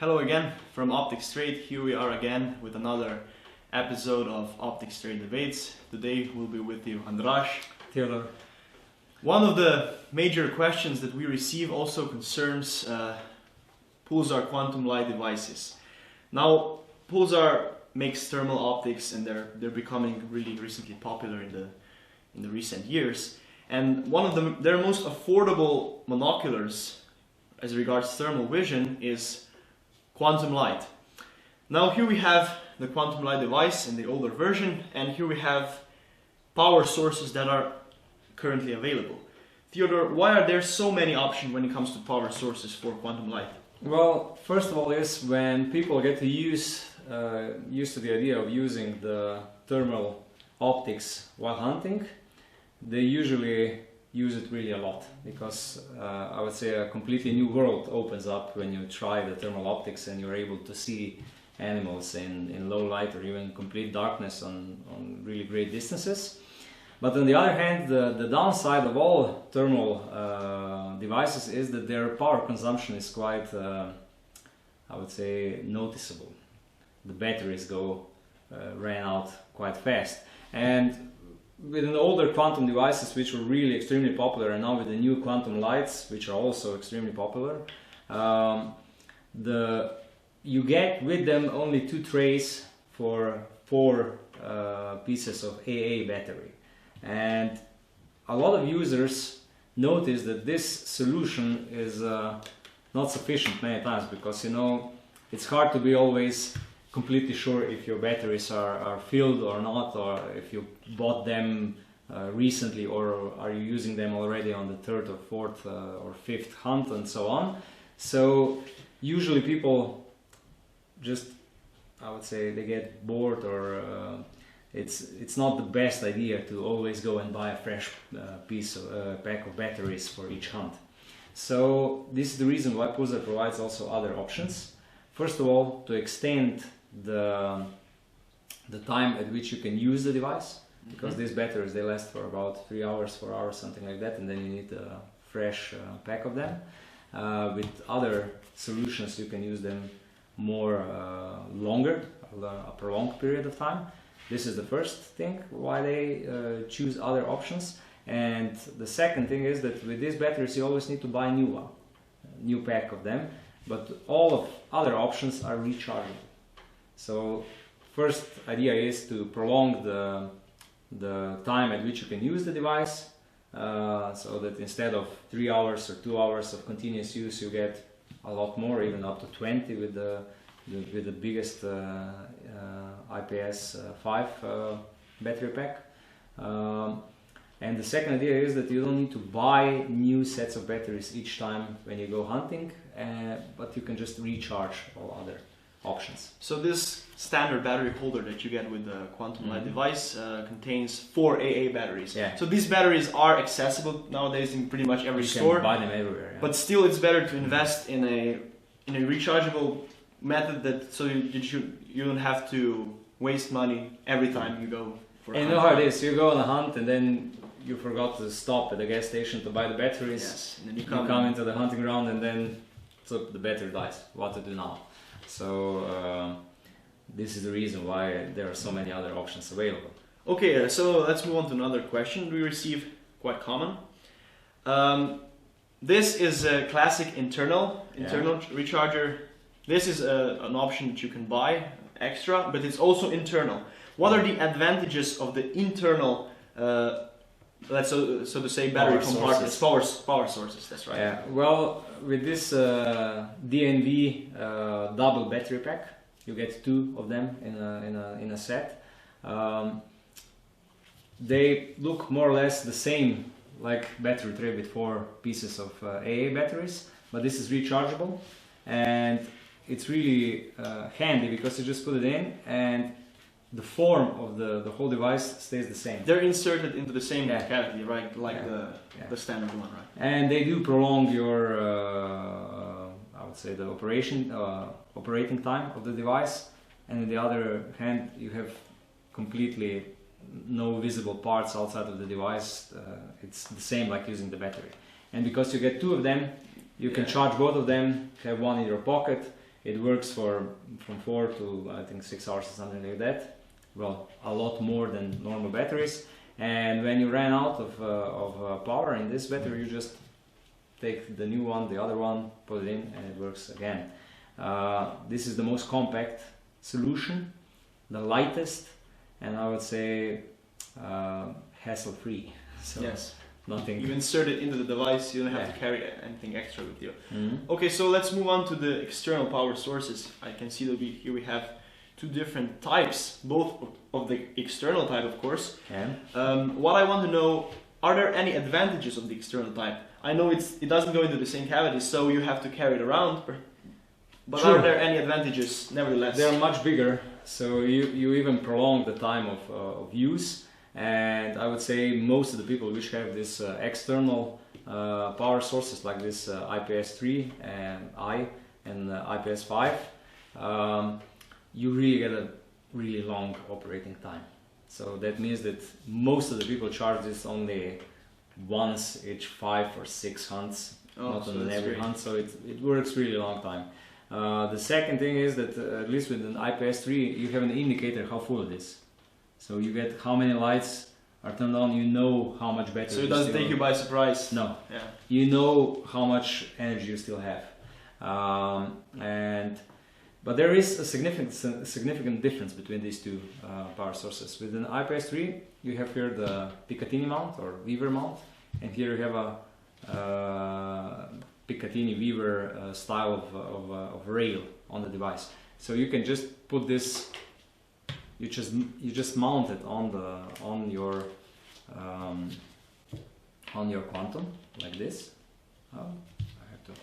Hello again from Optics Straight. Here we are again with another episode of Optics Straight Debates. Today we'll be with you, Andras. Theodore. One of the major questions that we receive also concerns Pulsar quantum light devices. Now, Pulsar makes thermal optics, and they're becoming really recently popular in the recent years. And one of their most affordable monoculars as regards thermal vision is quantum light. Now here we have the quantum light device in the older version, and here we have power sources that are currently available. Theodore, why are there so many options when it comes to power sources for quantum light? Well, first of all is when people get to used to the idea of using the thermal optics while hunting, they usually use it really a lot, because I would say a completely new world opens up when you try the thermal optics and you're able to see animals in low light or even complete darkness on really great distances. But on the other hand, the downside of all thermal devices is that their power consumption is quite, I would say, noticeable. The batteries ran out quite fast. And with the older quantum devices, which were really extremely popular, and now with the new quantum lights, which are also extremely popular, you get with them only 2 trays for 4 pieces of AA battery. And a lot of users notice that this solution is not sufficient many times, because it's hard to be always completely sure if your batteries are filled or not, or if you bought them recently, or are you using them already on the 3rd or 4th or 5th hunt, and so on. So usually people just, I would say, they get bored, or it's not the best idea to always go and buy a fresh pack of batteries for each hunt. So this is the reason why Pulsar provides also other options. First of all, to extend the time at which you can use the device, because these batteries, they last for about 3 hours, 4 hours, something like that, and then you need a fresh pack of them. With other solutions you can use them more longer, a prolonged period of time. This is the first thing why they choose other options. And the second thing is that with these batteries you always need to buy a new pack of them, but all of other options are rechargeable. So first idea is to prolong the time at which you can use the device, so that instead of 3 hours or 2 hours of continuous use, you get a lot more, even up to 20 with the biggest IPS 5 battery pack. And the second idea is that you don't need to buy new sets of batteries each time when you go hunting, but you can just recharge all other options. So this standard battery holder that you get with the quantum light device contains 4 AA batteries. Yeah. So these batteries are accessible nowadays in pretty much every store. You can buy them everywhere. Yeah. But still, it's better to invest in a rechargeable method, that so you don't have to waste money every time you go for a hunt. And you know how it is. You go on a hunt and then you forgot to stop at the gas station to buy the batteries. Yes. And then you come into the hunting ground and then the battery dies. What to do now? So this is the reason why there are so many other options available. Okay, so let's move on to another question we receive, quite common. This is a classic internal recharger. This is an option that you can buy extra, but it's also internal. What are the advantages of the internal, so to say, battery compartments, power sources? That's right. Yeah. Well, with this DNV double battery pack, you get 2 of them in a set. They look more or less the same like battery tray with 4 pieces of AA batteries, but this is rechargeable, and it's really handy because you just put it in and the form of the whole device stays the same. They're inserted into the same cavity, right? Like the standard one, right? And they do prolong your, I would say, the operating time of the device. And on the other hand, you have completely no visible parts outside of the device. It's the same like using the battery. And because you get 2 of them, you can charge both of them, have one in your pocket, It works from 4 to I think 6 hours or something like that. Well, a lot more than normal batteries. And when you ran out of power in this battery, you just take the new one, the other one, put it in, and it works again. This is the most compact solution, the lightest, and I would say hassle-free. So yes. Nothing. You insert it into the device, you don't have to carry anything extra with you. Mm-hmm. Okay, so let's move on to the external power sources. I can see that here we have two different types, both of the external type, of course. Yeah. What I want to know, are there any advantages of the external type? I know it doesn't go into the same cavity, so you have to carry it around, but Sure. Are there any advantages nevertheless? They're much bigger, so you even prolong the time of use. And I would say most of the people which have this external power sources like this IPS3 and IPS5, you really get a really long operating time. So that means that most of the people charge this only once each 5 or 6 hunts, not on every hunt, so it works really long time. The second thing is that at least with an IPS3 you have an indicator how full it is. So you get how many lights are turned on, you know how much battery. So it doesn't take you by surprise. No. Yeah. You know how much energy you still have. But there is a significant difference between these two power sources. With an IPS3 you have here the Picatinny mount or Weaver mount, and here you have a Picatinny Weaver style of rail on the device. So you can just put this. You just mount it on your Quantum like this. Oh, I have to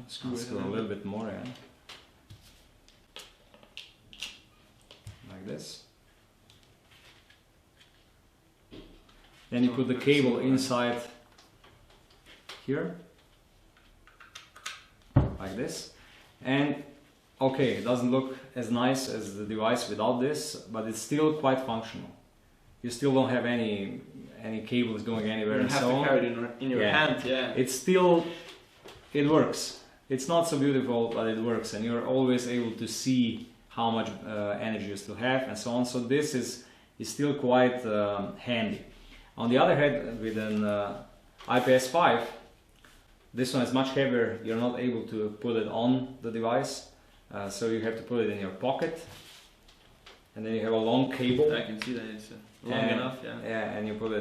screw a little bit more in. Like this. Then you put the cable inside here, like this, and okay, it doesn't look as nice as the device without this, but it's still quite functional. You still don't have any cables going anywhere and so on. You have to carry it in your hand, yeah. It works. It's not so beautiful, but it works, and you're always able to see how much energy you still have and so on. So this is still quite handy. On the other hand, with an IPS5, this one is much heavier. You're not able to put it on the device. So you have to put it in your pocket, and then you have a long cable. I can see that it's long enough, yeah. Yeah, and you plug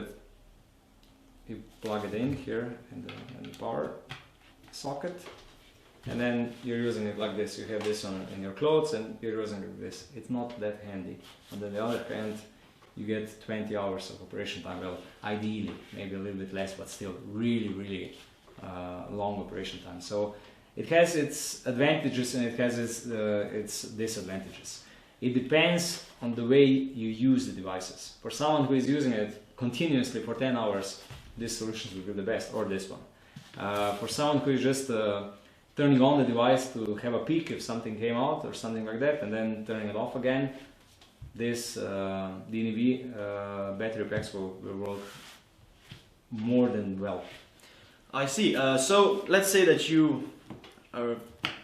it in here in the power socket, and then you're using it like this. You have this in your clothes, and you're using it like this. It's not that handy. And on the other hand, you get 20 hours of operation time. Well, ideally, maybe a little bit less, but still really, really long operation time. So it has its advantages and it has its disadvantages. It depends on the way you use the devices. For someone who is using it continuously for 10 hours, this solution will be the best, or this one. For someone who is just turning on the device to have a peek if something came out or something like that, and then turning it off again, this DNV battery packs will work more than well. I see. So let's say that you are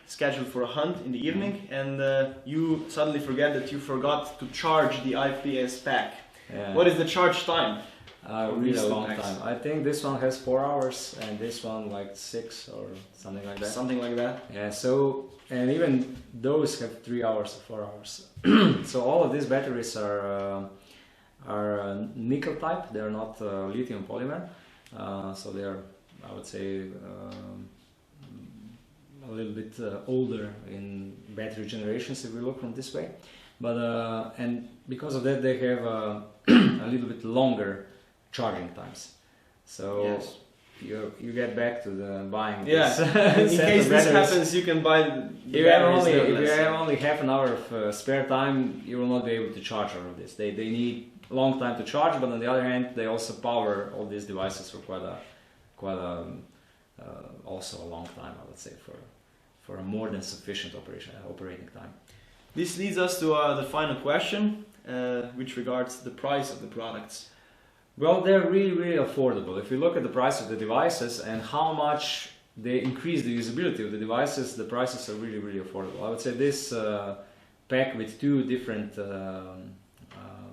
scheduled for a hunt in the evening, and you suddenly forget that you forgot to charge the IPS pack. Yeah. What is the charge time? Really a long time. I think this one has 4 hours and this one like 6 or something like that. Something like that. Yeah. So, and even those have 3 hours or 4 hours. So all of these batteries are nickel type. They are not lithium polymer. So they are, I would say, a little bit older in battery generations if we look from this way, but and because of that they have a little bit longer charging times. So yes. You get back to the buying. Yeah. This in case this happens, you can buy the if you have only half an hour of spare time, you will not be able to charge all of this. They need a long time to charge, but on the other hand, they also power all these devices for also a long time, I would say, for a more than sufficient operating time. This leads us to the final question, which regards the price of the products. Well, they're really, really affordable. If you look at the price of the devices and how much they increase the usability of the devices. The prices are really, really affordable. I would say this pack with two different,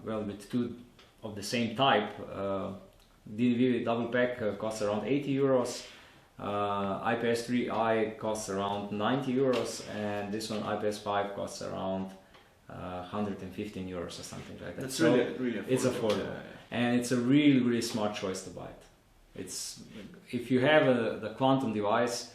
with two of the same type, DNV double pack costs around 80 euros. IPS3i costs around 90 euros, and this one IPS5 costs around 115 euros or something like that. That's so really affordable. It's affordable, and it's a really, really smart choice to buy it. It's, if you have the Quantum device,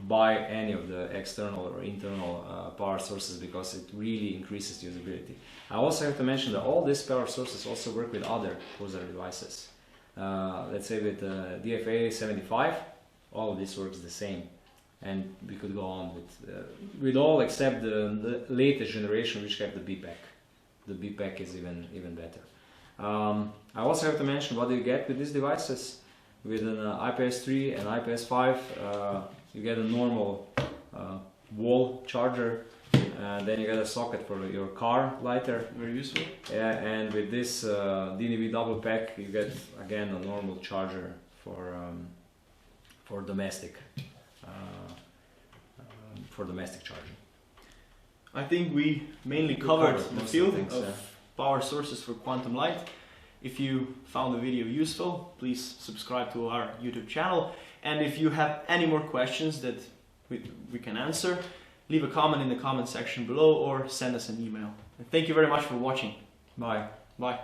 buy any of the external or internal power sources, because it really increases usability. I also have to mention that all these power sources also work with other Pulsar devices. Let's say with DFA 75, all of this works the same, and we could go on with all except the latest generation, which have the B pack. The B pack is even better. I also have to mention what you get with these devices. With an IPS3 and IPS5, you get a normal wall charger, then you get a socket for your car lighter. Very useful. Yeah, and with this DNV double pack, you get again a normal charger for domestic charging. I think we mainly covered the field things, of power sources for Quantum Lite. If you found the video useful, please subscribe to our YouTube channel. And if you have any more questions that we can answer, leave a comment in the comment section below or send us an email. And thank you very much for watching. Bye. Bye.